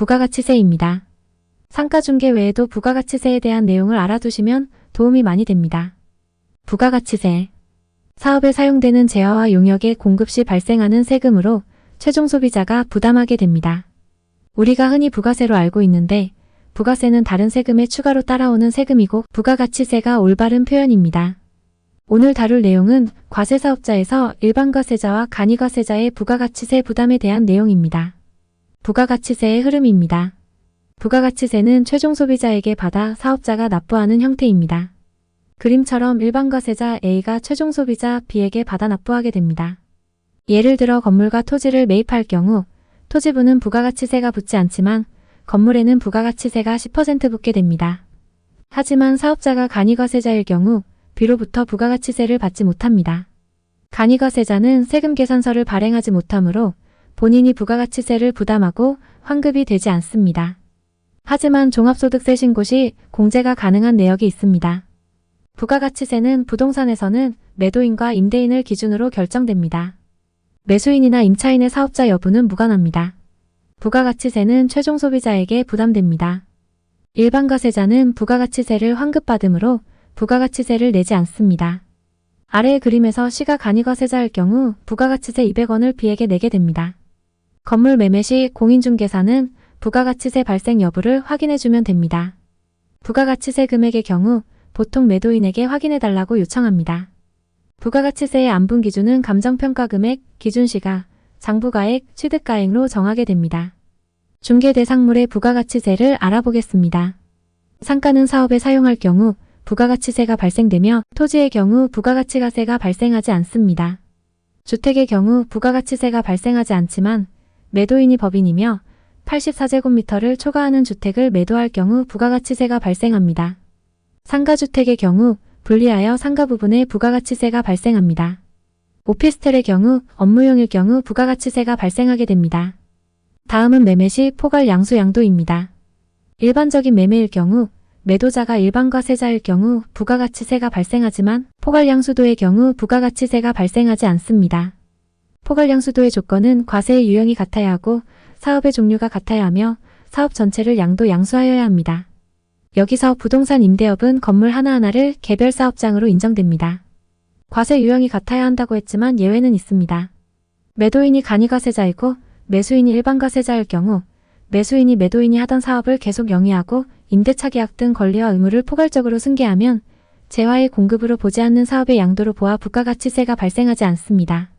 부가가치세입니다. 상가중개 외에도 부가가치세에 대한 내용을 알아두시면 도움이 많이 됩니다. 부가가치세. 사업에 사용되는 재화와 용역의 공급 시 발생하는 세금으로 최종 소비자가 부담하게 됩니다. 우리가 흔히 부가세로 알고 있는데 부가세는 다른 세금에 추가로 따라오는 세금이고 부가가치세가 올바른 표현입니다. 오늘 다룰 내용은 과세사업자에서 일반과세자와 간이과세자의 부가가치세 부담에 대한 내용입니다. 부가가치세의 흐름입니다. 부가가치세는 최종 소비자에게 받아 사업자가 납부하는 형태입니다. 그림처럼 일반과세자 A가 최종 소비자 B에게 받아 납부하게 됩니다. 예를 들어 건물과 토지를 매입할 경우 토지부는 부가가치세가 붙지 않지만 건물에는 부가가치세가 10% 붙게 됩니다. 하지만 사업자가 간이과세자일 경우 B로부터 부가가치세를 받지 못합니다. 간이과세자는 세금계산서를 발행하지 못하므로 본인이 부가가치세를 부담하고 환급이 되지 않습니다. 하지만 종합소득세 신고 시 공제가 가능한 내역이 있습니다. 부가가치세는 부동산에서는 매도인과 임대인을 기준으로 결정됩니다. 매수인이나 임차인의 사업자 여부는 무관합니다. 부가가치세는 최종 소비자에게 부담됩니다. 일반과세자는 부가가치세를 환급받으므로 부가가치세를 내지 않습니다. 아래의 그림에서 C가 간이과세자일 경우 부가가치세 200원을 B에게 내게 됩니다. 건물 매매 시 공인중개사는 부가가치세 발생 여부를 확인해주면 됩니다. 부가가치세 금액의 경우 보통 매도인에게 확인해달라고 요청합니다. 부가가치세의 안분 기준은 감정평가금액, 기준시가, 장부가액, 취득가액로 정하게 됩니다. 중개대상물의 부가가치세를 알아보겠습니다. 상가는 사업에 사용할 경우 부가가치세가 발생되며 토지의 경우 부가가치가세가 발생하지 않습니다. 주택의 경우 부가가치세가 발생하지 않지만 매도인이 법인이며 84제곱미터를 초과하는 주택을 매도할 경우 부가가치세가 발생합니다. 상가주택의 경우 분리하여 상가 부분에 부가가치세가 발생합니다. 오피스텔의 경우 업무용일 경우 부가가치세가 발생하게 됩니다. 다음은 매매 시 포괄 양수 양도입니다. 일반적인 매매일 경우 매도자가 일반과세자일 경우 부가가치세가 발생하지만 포괄 양수도의 경우 부가가치세가 발생하지 않습니다. 포괄 양수도의 조건은 과세의 유형이 같아야 하고 사업의 종류가 같아야 하며 사업 전체를 양수하여야 합니다. 여기서 부동산 임대업은 건물 하나하나를 개별 사업장으로 인정됩니다. 과세 유형이 같아야 한다고 했지만 예외는 있습니다. 매도인이 간이과세자이고 매수인이 일반과세자일 경우 매수인이 매도인이 하던 사업을 계속 영위하고 임대차 계약 등 권리와 의무를 포괄적으로 승계하면 재화의 공급으로 보지 않는 사업의 양도로 보아 부가가치세가 발생하지 않습니다.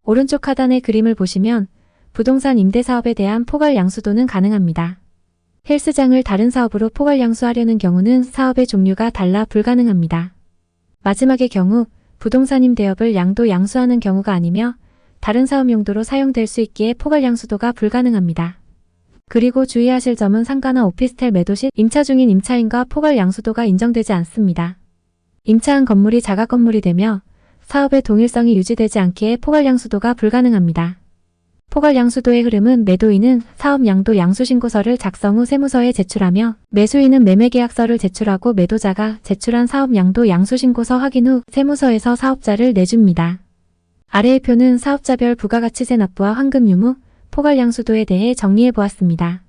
오른쪽 하단의 그림을 보시면 부동산 임대사업에 대한 포괄 양수도는 가능합니다. 헬스장을 다른 사업으로 포괄 양수하려는 경우는 사업의 종류가 달라 불가능합니다. 마지막의 경우 부동산 임대업을 양수하는 경우가 아니며 다른 사업 용도로 사용될 수 있기에 포괄 양수도가 불가능합니다. 그리고 주의하실 점은 상가나 오피스텔 매도 시 임차 중인 임차인과 포괄 양수도가 인정되지 않습니다. 임차한 건물이 자가 건물이 되며 사업의 동일성이 유지되지 않기에 포괄 양수도가 불가능합니다. 포괄 양수도의 흐름은 매도인은 사업 양도 양수신고서를 작성 후 세무서에 제출하며 매수인은 매매계약서를 제출하고 매도자가 제출한 사업 양도 양수신고서 확인 후 세무서에서 사업자를 내줍니다. 아래의 표는 사업자별 부가가치세 납부와 환급 유무, 포괄 양수도에 대해 정리해 보았습니다.